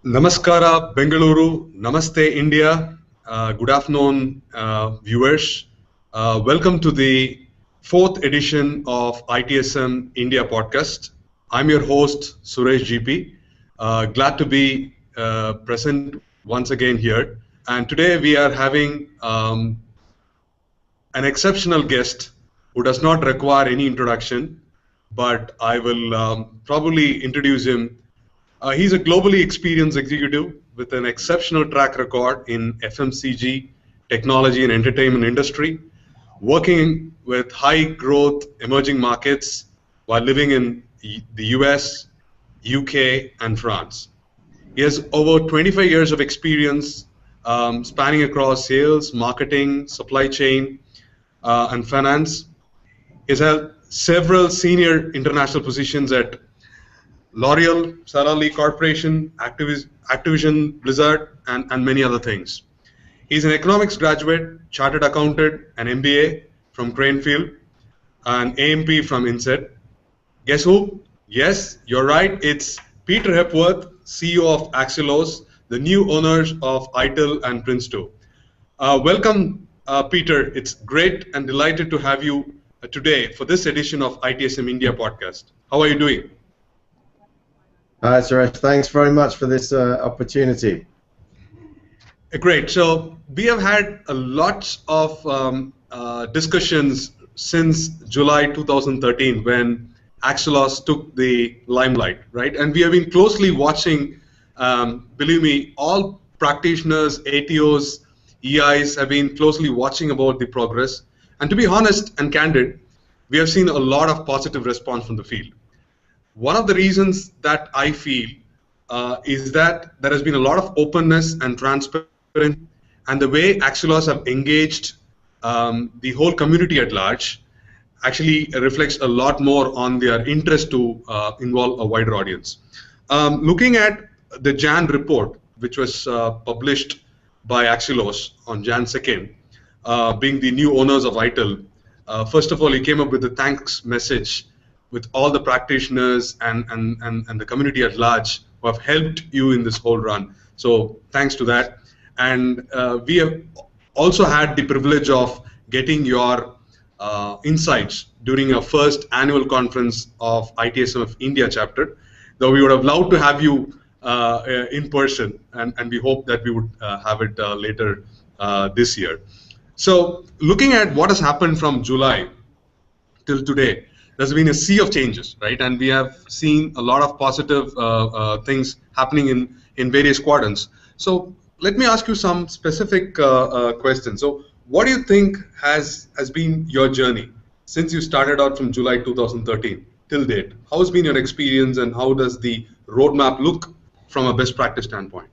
Namaskara, Bengaluru. Namaste, India. Good afternoon, viewers. Welcome to the fourth edition of ITSM India podcast. I'm your host, Suresh GP. Glad to be present once again here. And today we are having an exceptional guest who does not require any introduction, but I will probably introduce him. He's a globally experienced executive with an exceptional track record in FMCG, technology and entertainment industry, working with high growth emerging markets while living in the US, UK, and France. He has over 25 years of experience spanning across sales, marketing, supply chain, and finance. He's held several senior international positions at L'Oreal, Sara Lee Corporation, Activision, Blizzard, and many other things. He's an economics graduate, chartered accountant, an MBA from Cranefield, an AMP from INSET. Guess who? Yes, you're right. It's Peter Hepworth, CEO of Axelos, the new owners of ITIL and Prince2. Welcome, Peter. It's great and delighted to have you today for this edition of ITSM India podcast. How are you doing? Hi, Suresh. Thanks very much for this opportunity. Great. So we have had a lot of discussions since July 2013 when Axelos took the limelight, right? And we have been closely watching, believe me, all practitioners, ATOs, EIs have been closely watching about the progress. And to be honest and candid, we have seen a lot of positive response from the field. One of the reasons that I feel is that there has been a lot of openness and transparency, and the way Axelos have engaged the whole community at large actually reflects a lot more on their interest to involve a wider audience. Looking at the Jan report, which was published by Axelos on Jan 2nd, being the new owners of ITIL, first of all, he came up with a thanks message with all the practitioners and the community at large who have helped you in this whole run. So thanks to that. And we have also had the privilege of getting your insights during our first annual conference of ITSM of India chapter, though we would have loved to have you in person, and we hope that we would have it later this year. So looking at what has happened from July till today, there's been a sea of changes, right? And we have seen a lot of positive things happening in various quadrants. So let me ask you some specific questions. So what do you think has been your journey since you started out from July 2013 till date? How has been your experience, and how does the roadmap look from a best practice standpoint?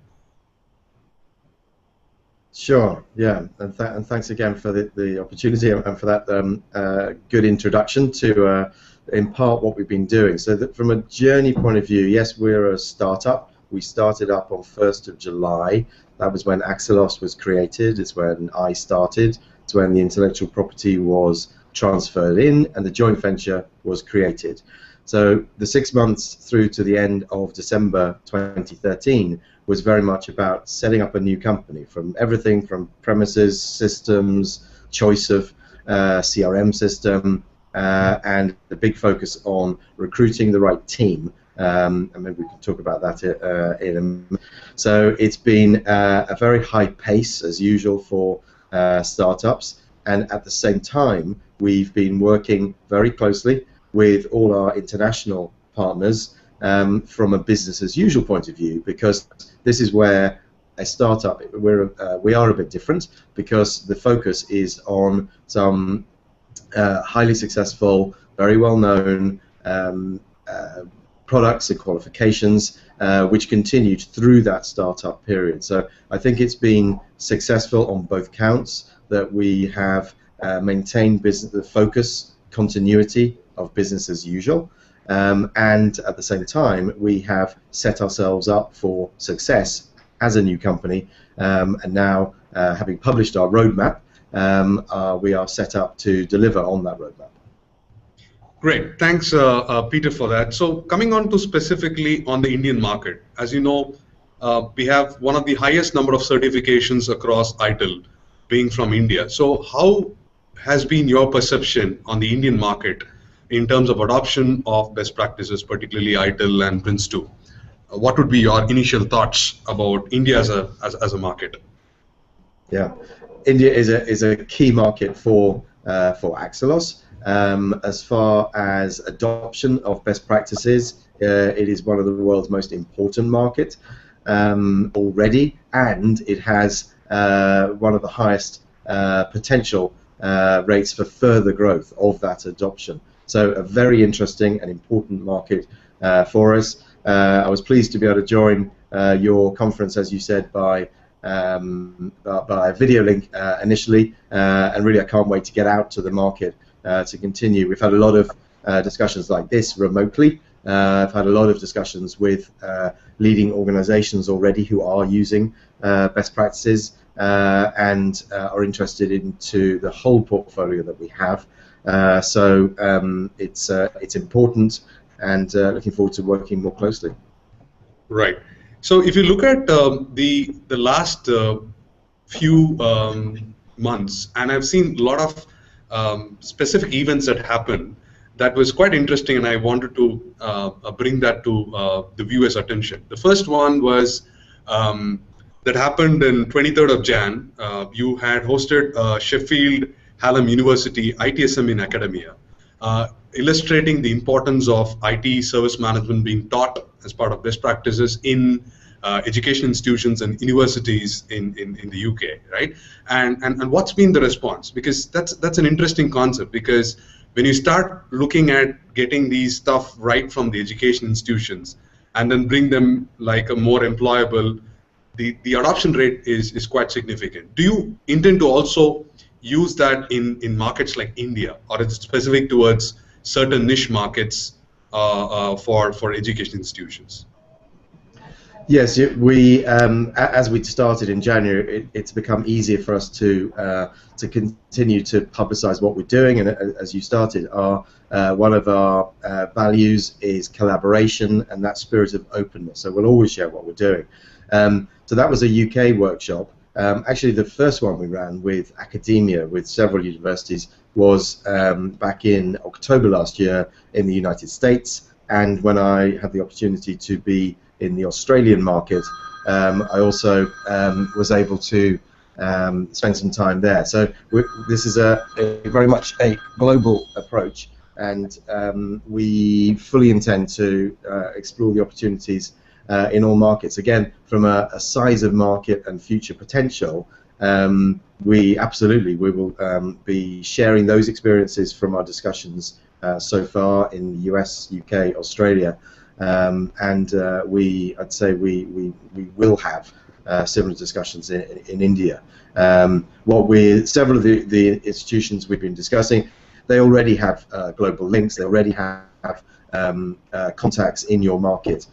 Sure, yeah, and thanks again for the opportunity and for that good introduction to impart what we've been doing. So that from a journey point of view, yes, we're a startup. We started up on 1st of July. That was when Axelos was created. It's when I started. It's when the intellectual property was transferred in and the joint venture was created. So the 6 months through to the end of December 2013 was very much about setting up a new company, from everything from premises, systems, choice of CRM system, and the big focus on recruiting the right team. And maybe we can talk about that in a minute. So it's been a very high pace, as usual, for startups. And at the same time, we've been working very closely with all our international partners from a business as usual point of view, because this is where a startup, we are a bit different, because the focus is on some highly successful, very well known products and qualifications which continued through that startup period. So I think it's been successful on both counts, that we have maintained the focus, continuity of business as usual, and at the same time we have set ourselves up for success as a new company, and now having published our roadmap, we are set up to deliver on that roadmap. Great, thanks Peter for that. So coming on to specifically on the Indian market, as you know, we have one of the highest number of certifications across ITIL being from India. So how has been your perception on the Indian market in terms of adoption of best practices, particularly ITIL and Prince2? What would be your initial thoughts about India as a market? Yeah, India is a key market for Axelos. As far as adoption of best practices, it is one of the world's most important markets already, and it has one of the highest potential rates for further growth of that adoption. So a very interesting and important market for us. I was pleased to be able to join your conference, as you said, by a video link initially, and really I can't wait to get out to the market to continue. We've had a lot of discussions like this remotely. I've had a lot of discussions with leading organizations already who are using best practices and are interested into the whole portfolio that we have. So it's important, and looking forward to working more closely. Right. So if you look at the last few months, and I've seen a lot of specific events that happened that was quite interesting, and I wanted to bring that to the viewers' attention. The first one was that happened in 23rd of Jan. You had hosted Sheffield Hallam University ITSM in Academia, illustrating the importance of IT service management being taught as part of best practices in education institutions and universities in the UK, right? And what's been the response? Because that's an interesting concept, because when you start looking at getting these stuff right from the education institutions and then bring them like a more employable, the adoption rate is quite significant. Do you intend to also use that in markets like India, or is it specific towards certain niche markets for education institutions? Yes, we as we started in January, it's become easier for us to continue to publicize what we're doing, and as you started, one of our values is collaboration and that spirit of openness. So we'll always share what we're doing. So that was a UK workshop. Actually, the first one we ran with academia, with several universities, was back in October last year in the United States, and when I had the opportunity to be in the Australian market, I also was able to spend some time there. So this is a very much a global approach, and we fully intend to explore the opportunities in all markets. Again, from a size of market and future potential, we will be sharing those experiences from our discussions so far in the US, UK, Australia. And I'd say we will have similar discussions in India. Several of the institutions we've been discussing, they already have global links. They already have contacts in your market.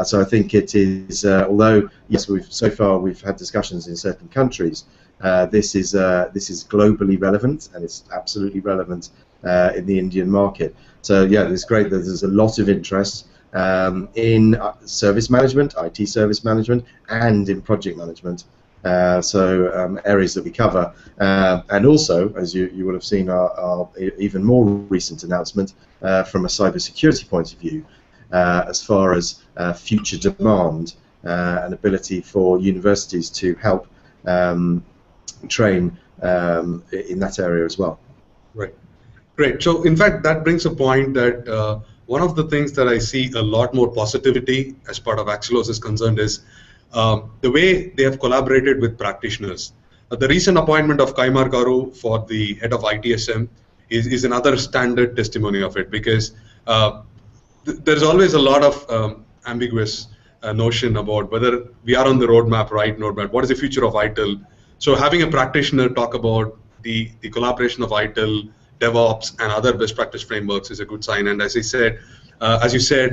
So I think it is, although yes, we've had discussions in certain countries, this is globally relevant, and it's absolutely relevant in the Indian market. So yeah, it's great that there's a lot of interest in service management, IT service management, and in project management. So areas that we cover, and also, as you will have seen, our even more recent announcement from a cybersecurity point of view, as far as future demand and ability for universities to help train in that area as well. Right. Great. So in fact, that brings a point that one of the things that I see a lot more positivity as part of Axelos is concerned is the way they have collaborated with practitioners. The recent appointment of Kaimar Garu for the head of ITSM is another standard testimony of it, because there's always a lot of ambiguous notion about whether we are on the roadmap, right roadmap, what is the future of ITIL. So having a practitioner talk about the collaboration of ITIL, DevOps, and other best practice frameworks is a good sign. And as you said,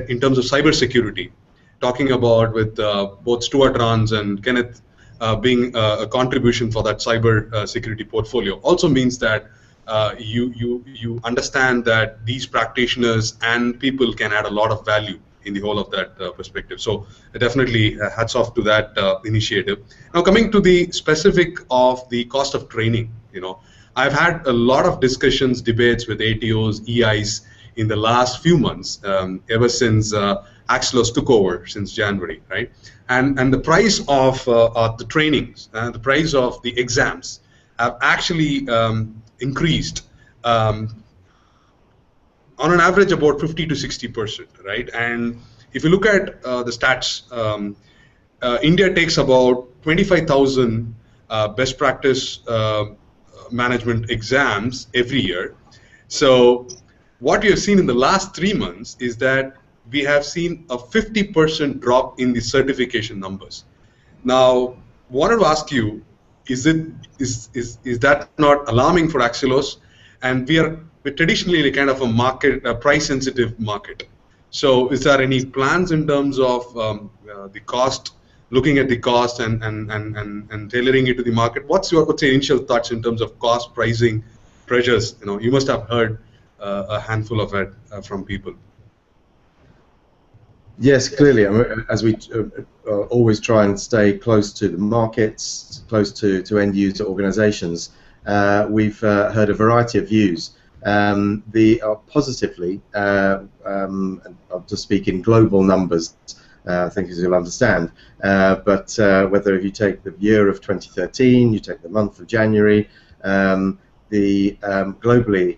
in terms of cybersecurity, talking about with both Stuart Rans and Kenneth being a contribution for that cyber security portfolio also means that you understand that these practitioners and people can add a lot of value in the whole of that perspective. So definitely hats off to that initiative. Now coming to the specific of the cost of training, I've had a lot of discussions, debates with ATOs, EIs in the last few months, ever since Axelos took over since January, right? And the price of the trainings, the price of the exams have actually increased on an average about 50 to 60%, right? And if you look at the stats, India takes about 25,000 best practice management exams every year. So what we have seen in the last 3 months is that we have seen a 50% drop in the certification numbers. Now, wanted to ask you, is that not alarming for Axelos? And we're traditionally kind of a price-sensitive market. So, is there any plans in terms of the cost, looking at the cost and tailoring it to the market? What's your initial thoughts in terms of cost, pricing, pressures? You must have heard a handful of it from people. Yes, clearly. I mean, as we always try and stay close to the markets, close to end user organizations, we've heard a variety of views. Positively, and I'll just speak in global numbers, I think as you'll understand, but whether you take the year of 2013, you take the month of January, globally,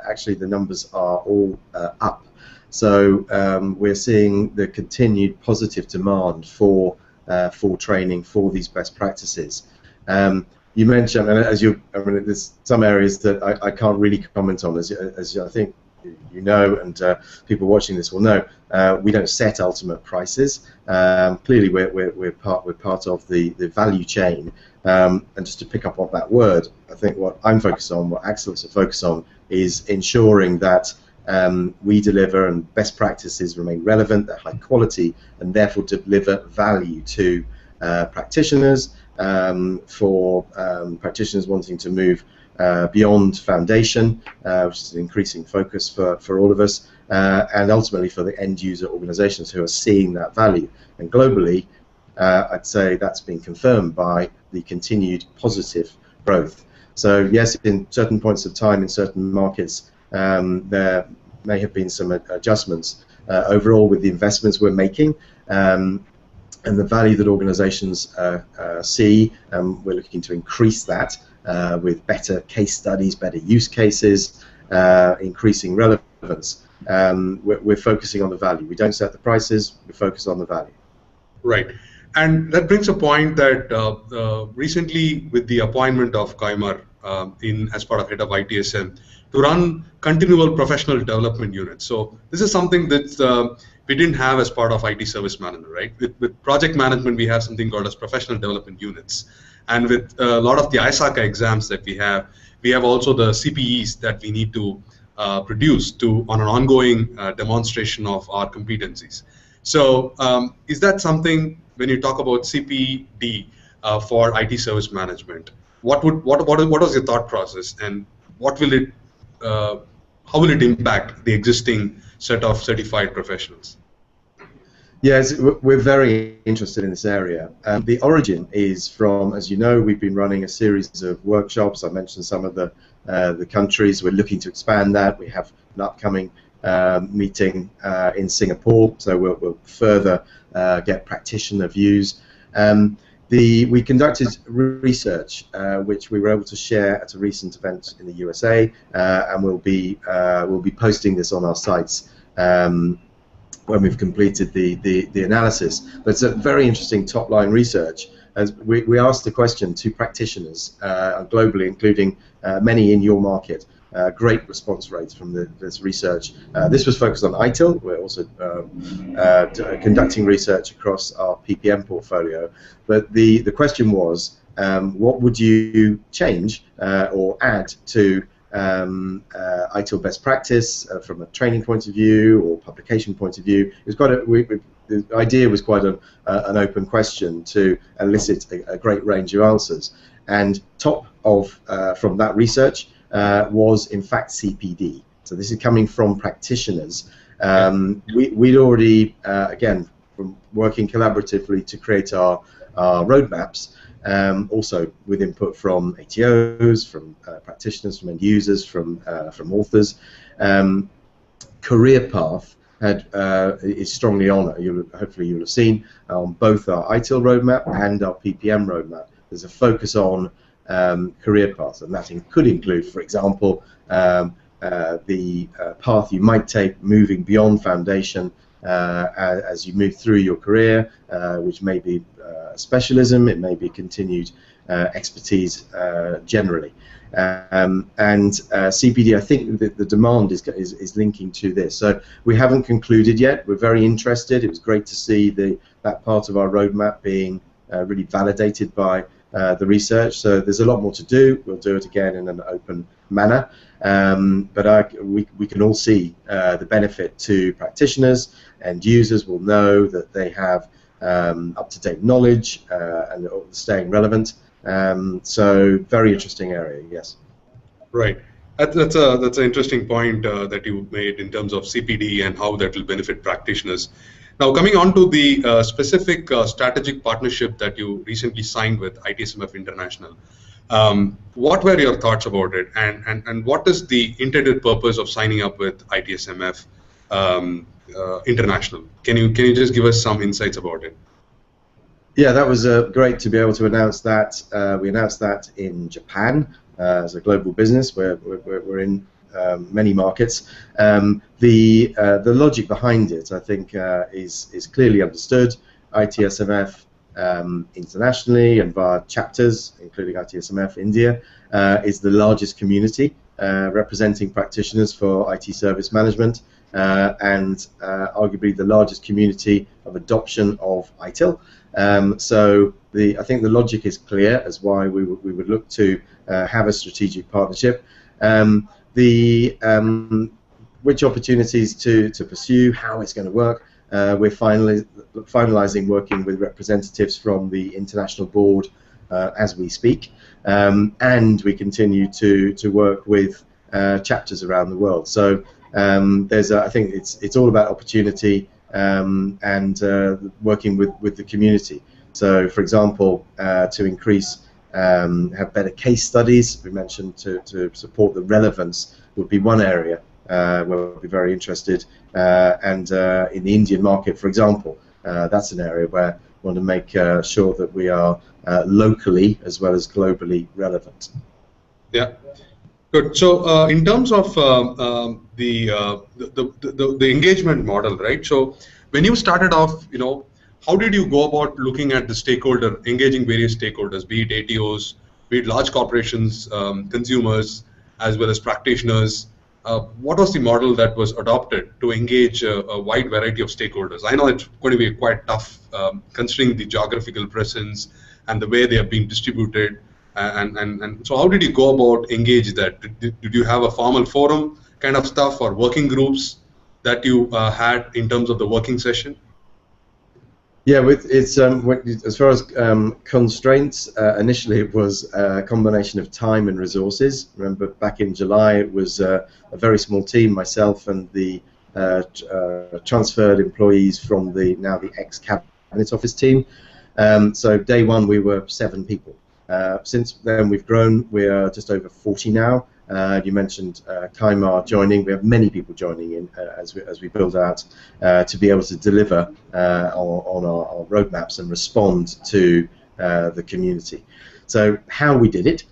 actually the numbers are all up. So we're seeing the continued positive demand for training for these best practices. You mentioned, and there's some areas that I can't really comment on, as I think you know, and people watching this will know. We don't set ultimate prices. Clearly, we're part of the value chain. And just to pick up on that word, I think what I'm focused on, what Axelos are focused on, is ensuring that we deliver and best practices remain relevant, they're high quality, and therefore deliver value to practitioners, for practitioners wanting to move beyond foundation, which is an increasing focus for all of us, and ultimately for the end user organizations who are seeing that value. And globally, I'd say that's been confirmed by the continued positive growth. So yes, in certain points of time in certain markets, there may have been some adjustments overall with the investments we're making, and the value that organizations see. We're looking to increase that with better case studies, better use cases, increasing relevance. We're focusing on the value. We don't set the prices, we focus on the value. Right. And that brings a point that recently, with the appointment of Kaimar as part of head of ITSM to run continual professional development units. So this is something that we didn't have as part of IT service management, right? With project management, we have something called as professional development units. And with a lot of the ISACA exams that we have also the CPEs that we need to produce on an ongoing demonstration of our competencies. So is that something, when you talk about CPD for IT service management, what was your thought process, and what will it, how will it impact the existing set of certified professionals? Yes, we're very interested in this area. The origin is from, as you know, we've been running a series of workshops. I mentioned some of the countries. We're looking to expand that. We have an upcoming meeting in Singapore, so we'll further get practitioner views. We conducted research, which we were able to share at a recent event in the USA, and we'll be posting this on our sites when we've completed the analysis. But it's a very interesting top-line research, as we asked the question to practitioners globally, including many in your market. Great response rates from this research. This was focused on ITIL. We're also conducting research across our PPM portfolio. But the question was, what would you change or add to ITIL best practice from a training point of view or publication point of view? It was the idea was quite an open question to elicit a great range of answers. And top of from that research was in fact CPD. So this is coming from practitioners, We'd already, again, from working collaboratively to create our roadmaps, also with input from ATOs, from practitioners, from end users, from authors. Career path is strongly on it. Hopefully you'll have seen on both our ITIL roadmap and our PPM roadmap. There's a focus on career paths, and that could include, for example, the path you might take moving beyond foundation as you move through your career, which may be specialism, it may be continued expertise generally. And CPD, I think that the demand is linking to this. So we haven't concluded yet. We're very interested. It was great to see that part of our roadmap being really validated by the research. So there's a lot more to do. We'll do it again in an open manner. But we can all see the benefit to practitioners, and users will know that they have up-to-date knowledge and staying relevant. So very interesting area, yes. Right. That's an interesting point that you made in terms of CPD and how that will benefit practitioners. Now, coming on to the specific strategic partnership that you recently signed with ITSMF International, what were your thoughts about it, and what is the intended purpose of signing up with ITSMF International? Can you just give us some insights about it? Yeah, that was great to be able to announce that. We announced that in Japan as a global business. We're in many markets. The logic behind it, I think, is clearly understood. ITSMF internationally and via chapters, including ITSMF India, is the largest community representing practitioners for IT service management, and arguably the largest community of adoption of ITIL. So I think the logic is clear as why we would look to have a strategic partnership. Which opportunities to pursue, how it's going to work, we're finalizing working with representatives from the international board as we speak, and we continue to work with chapters around the world. So I think it's all about opportunity and working with the community. So, for example, to increase, have better case studies, we mentioned to support the relevance would be one area where we'll be very interested. And in the Indian market, for example, that's an area where we want to make sure that we are locally as well as globally relevant. Yeah. Good. So, in terms of the engagement model, right? So, when you started off, how did you go about looking at the engaging various stakeholders, be it ATOs, be it large corporations, consumers, as well as practitioners? What was the model that was adopted to engage a wide variety of stakeholders? I know it's going to be quite tough, considering the geographical presence and the way they have been distributed. And so how did you go about engage that? Did you have a formal forum kind of stuff or working groups that you had in terms of the working session? Yeah, it's as far as constraints, initially it was a combination of time and resources. Remember, back in July it was a very small team, myself and the transferred employees from the ex-Cabinet Office team. So day one we were 7 people. Since then we've grown. We are just over 40 now. You mentioned Kaimar joining. We have many people joining in as we build out to be able to deliver on our roadmaps and respond to the community. So how we did it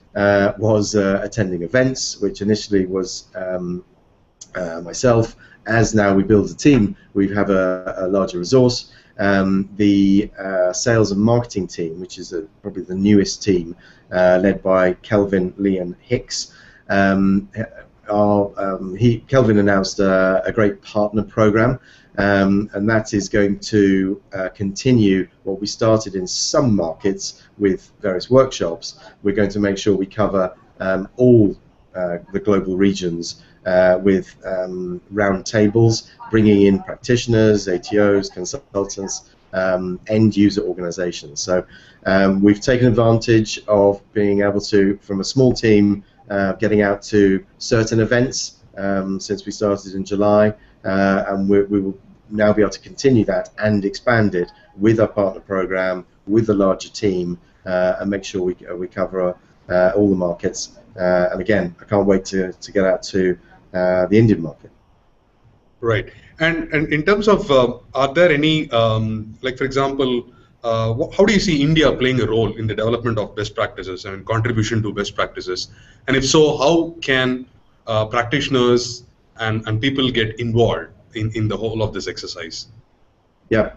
was attending events, which initially was myself. As now we build a team, we have a larger resource. The sales and marketing team, which is probably the newest team, led by Kelvin Leon Hicks. Kelvin announced a great partner program, and that is going to continue what we started in some markets with various workshops. We're going to make sure we cover all the global regions with round tables, bringing in practitioners, ATOs, consultants, end user organizations. So we've taken advantage of being able to, from a small team, getting out to certain events since we started in July, and we will now be able to continue that and expand it with our partner program, with a larger team, and make sure we cover all the markets. And again, I can't wait to get out to the Indian market. Right. And in terms of, are there any, like for example, how do you see India playing a role in the development of best practices and contribution to best practices? And if so, how can practitioners and people get involved in the whole of this exercise? Yeah.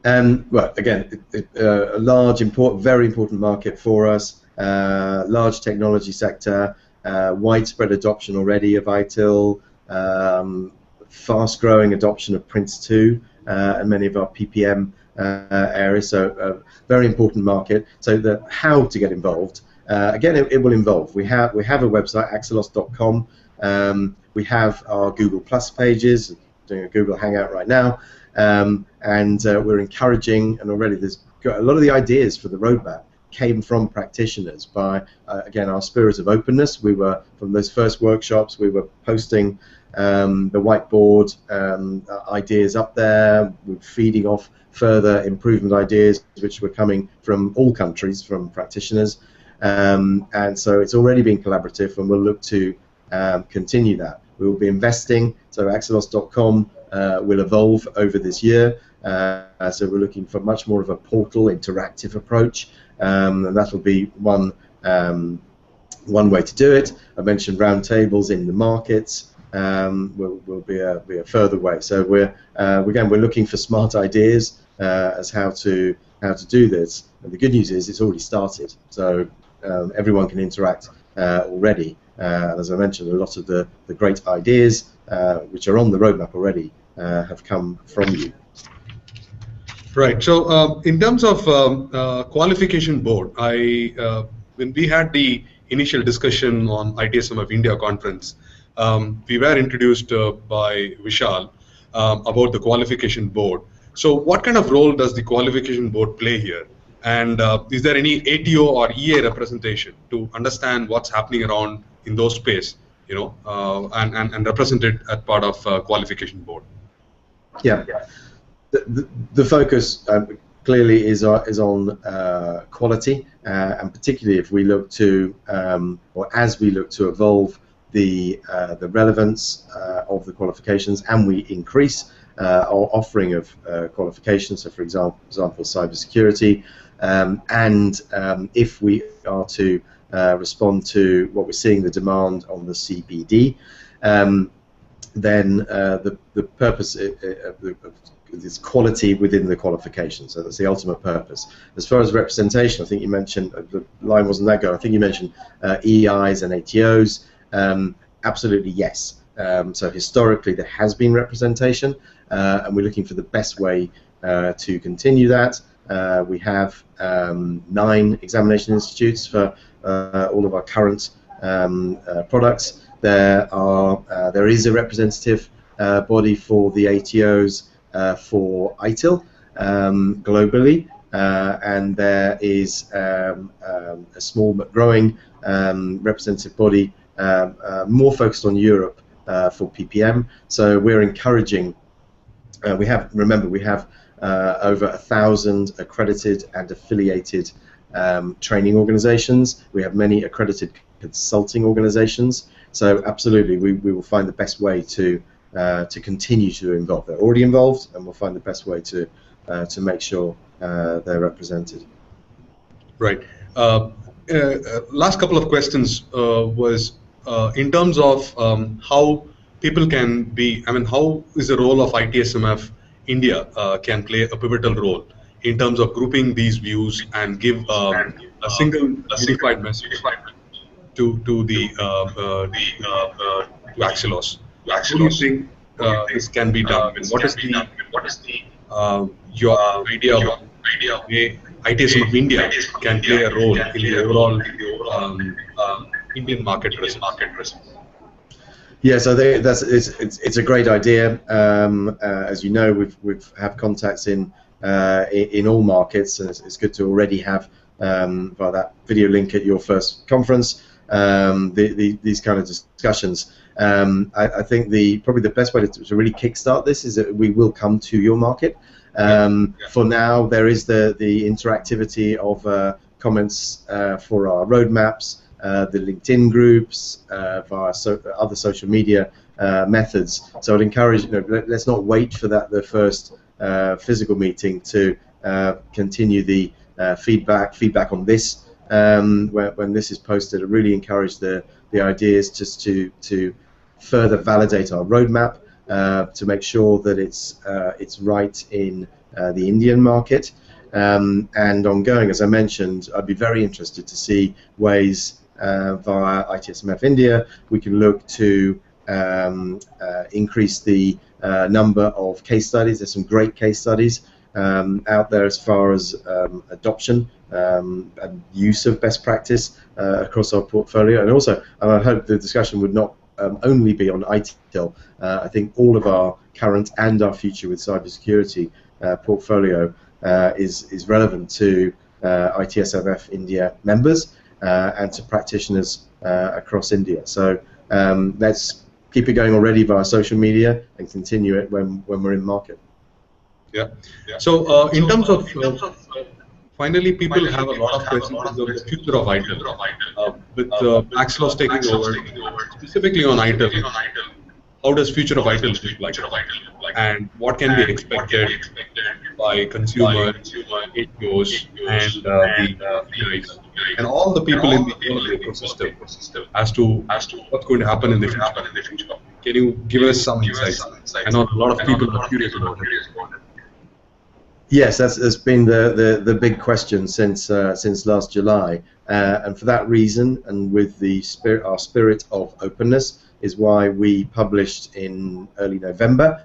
Well, again, a large, very important market for us. Large technology sector, widespread adoption already of ITIL, fast-growing adoption of Prince2 and many of our PPM areas. So, very important market. So, how to get involved? Again, it will involve. We have a website, Axelos.com. We have our Google Plus pages, doing a Google Hangout right now, and we're encouraging, and already there's got a lot of the ideas for the roadmap came from practitioners by, again, our spirit of openness. We were, from those first workshops, we were posting the whiteboard ideas up there, we're feeding off further improvement ideas which were coming from all countries, from practitioners, and so it's already been collaborative, and we'll look to continue that. We will be investing, so Axelos.com will evolve over this year, so we're looking for much more of a portal, interactive approach, and that'll be one way to do it. I mentioned roundtables in the markets. Will be a further way. So we're looking for smart ideas as how to do this. And the good news is it's already started. So everyone can interact already. As I mentioned, a lot of the great ideas which are on the roadmap already have come from you. Right. So in terms of qualification board, when we had the initial discussion on ITSM of India conference, we were introduced by Vishal about the qualification board. So what kind of role does the qualification board play here? And is there any ATO or EA representation to understand what's happening around in those space, and represent it as part of qualification board? Yeah. The focus clearly is on quality, and particularly if we look to, or as we look to evolve the relevance of the qualifications, and we increase our offering of qualifications. So, for example, cybersecurity, and if we are to respond to what we're seeing, the demand on the CPD, then the purpose is quality within the qualification. So that's the ultimate purpose. As far as representation, I think you mentioned, the line wasn't that good, I think you mentioned EIs and ATOs. Absolutely yes. So historically there has been representation, and we're looking for the best way to continue that. We have 9 examination institutes for all of our current products. There is a representative body for the ATOs for ITIL globally, and there is a small but growing representative body more focused on Europe for PPM. So we're encouraging. We have over 1,000 accredited and affiliated training organizations. We have many accredited consulting organizations. So absolutely, we will find the best way to continue to involve. They're already involved, and we'll find the best way to make sure they're represented. Right. Last couple of questions was in terms of how people can be. I mean, how is the role of ITSMF India can play a pivotal role in terms of grouping these views and give a single unified message to Axelos. How do you think this can be done? What is your idea of way ITSM of India can play a role in the overall Indian market presence? Yes, I think it's a great idea. As you know, we've have contacts in all markets, and it's good to already have via that video link at your first conference. these kind of discussions. I think probably the best way to really kickstart this is that we will come to your market. For now, there is the interactivity of comments for our roadmaps, the LinkedIn groups, via other social media methods. So I'd encourage, let's not wait for the first physical meeting to continue the feedback on this. When this is posted, I really encourage the ideas just to further validate our roadmap, to make sure that it's right in the Indian market, and ongoing. As I mentioned, I'd be very interested to see ways via ITSMF India we can look to increase the number of case studies. There's some great case studies out there as far as adoption and use of best practice across our portfolio. And also, I hope the discussion would not only be on ITIL. I think all of our current and our future with cybersecurity portfolio is relevant to ITSMF India members and to practitioners across India. So let's keep it going already via social media and continue it when we're in market. Yeah. So in terms of finally, people have a lot of questions on the future of ITIL. With Axelos taking over, specifically on ITIL, how does future of ITIL look like? And what can be expected by consumer, ATOs, and the guys, and all the people in the ecosystem as to what's going to happen in the future? Can you give us some insights? I know a lot of people are curious about it. Yes, that's been the big question since last July, and for that reason, and with our spirit of openness, is why we published in early November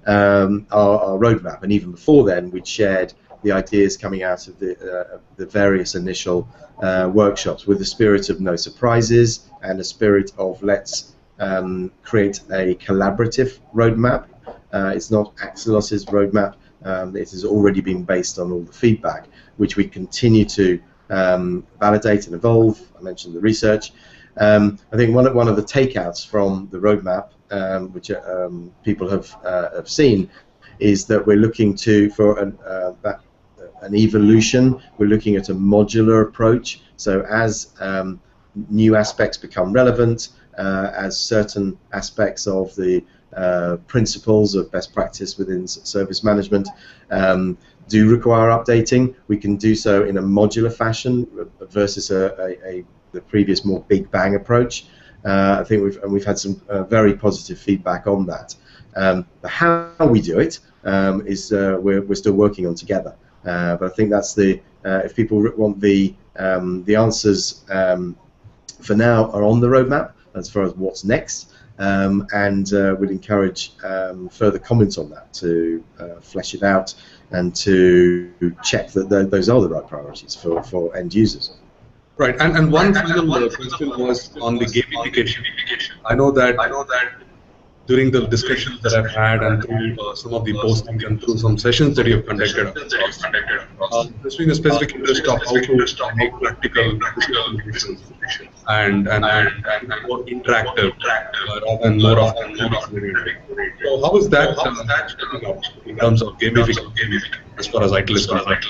our roadmap, and even before then, we'd shared the ideas coming out of the various initial workshops with the spirit of no surprises and a spirit of let's create a collaborative roadmap. It's not Axelos's roadmap. It has already been based on all the feedback, which we continue to validate and evolve. I mentioned the research. I think one of the takeouts from the roadmap, which people have seen, is that we're looking for an evolution. We're looking at a modular approach. So as new aspects become relevant, as certain aspects of the principles of best practice within service management do require updating, we can do so in a modular fashion versus the previous more big bang approach. I think we've had some very positive feedback on that. How we do it is we're still working on together. But I think that's if people want the answers for now are on the roadmap as far as what's next. And we'd encourage further comments on that to flesh it out and to check that those are the right priorities for end users. Right, and one final question was on the gamification. I know that during the discussions that I've had and through some of the postings and through some sessions that you've conducted, there's been a specific interest of how to make practical decisions and more interactive rather than more of So how is that in terms of gamification as far as ITIL is concerned?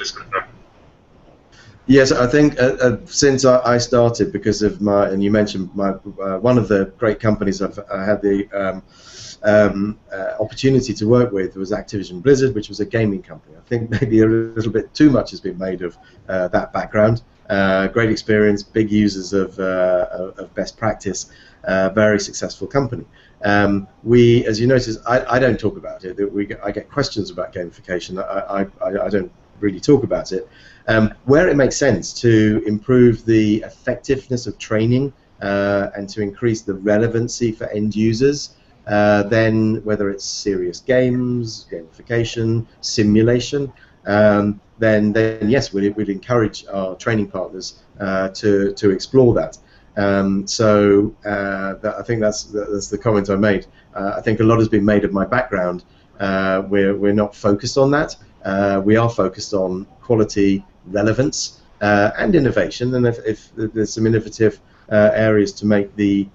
Yes, I think since I started, because of and you mentioned one of the great companies I had the opportunity to work with was Activision Blizzard, which was a gaming company. I think maybe a little bit too much has been made of that background. Great experience, big users of best practice, very successful company. As you notice, I don't talk about it. I get questions about gamification. I don't really talk about it. Where it makes sense to improve the effectiveness of training and to increase the relevancy for end users, then whether it's serious games, gamification, simulation, then yes, we'd encourage our training partners to explore that. I think that's the comment I made. I think a lot has been made of my background. We're not focused on that. We are focused on quality, relevance, and innovation. And if there's some innovative areas to make the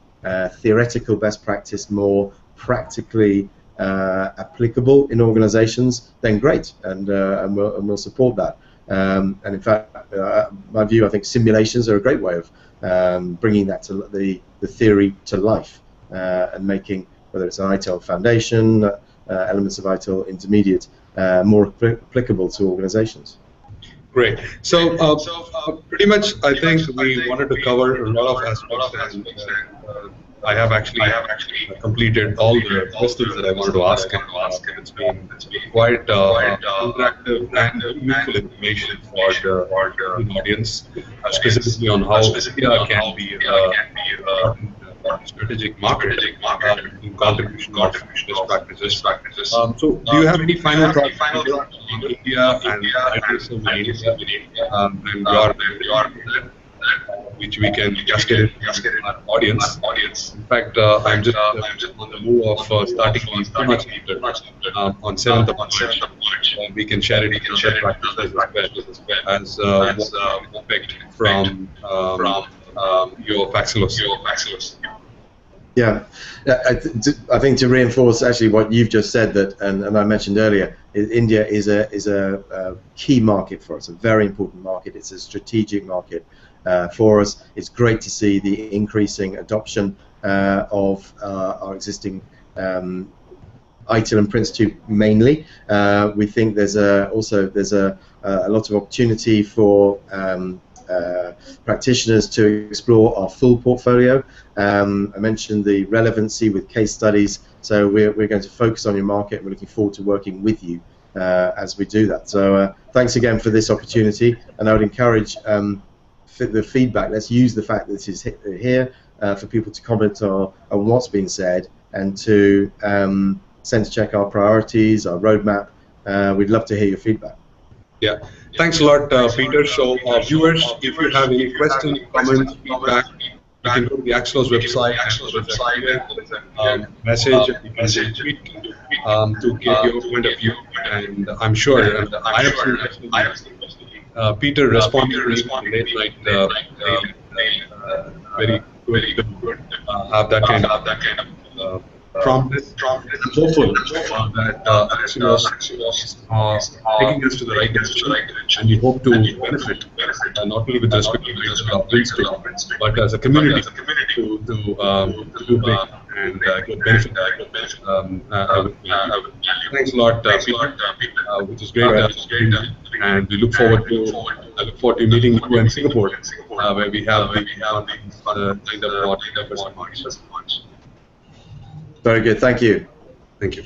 theoretical best practice more practically applicable in organizations, then great, and we'll support that. And in fact, my view, I think simulations are a great way of bringing that to the theory to life, and making, whether it's an ITIL foundation, elements of ITIL intermediate, more applicable to organizations. Great. So pretty much, I think we wanted to cover a lot of aspects, and I have actually completed all the questions that I wanted to ask. It's been quite interactive and useful information for the audience, specifically on how India can be a strategic market in contribution of best practices. So, do you have any final thoughts on India and ITSM in India, and your which we can cascade it our audience? In fact, I'm just on the move of starting the pretty much on 7th of March. We can share it in other practices as well as what we expect from your Axelos. Yeah, I think to reinforce actually what you've just said, that and I mentioned earlier, India is a key market for us, a very important market. It's a strategic market for us. It's great to see the increasing adoption of our existing ITIL and Prince2 mainly. We think there's also a lot of opportunity for practitioners to explore our full portfolio. I mentioned the relevancy with case studies, so we're going to focus on your market. We're looking forward to working with you as we do that. So thanks again for this opportunity, and I would encourage the feedback. Let's use the fact that this is here for people to comment on what's been said, and to sense check our priorities, our roadmap. We'd love to hear your feedback. Yeah, thanks a lot, Peter. So, viewers, if you have any questions, comments, feedback, you can go to the Axelos website. Message, you can tweet to get your point of view, and I'm sure I have seen Peter responded to late night very good. Have that kind of promptness. I'm hopeful that Axelos is taking us to the right direction, and we hope to benefit not only with respect to Prince2, but as a community to do big and get benefit. Thanks a lot, Peter, which is great, and we look forward to meeting you in Singapore, where we have the kind of March. Very good. Thank you. Thank you.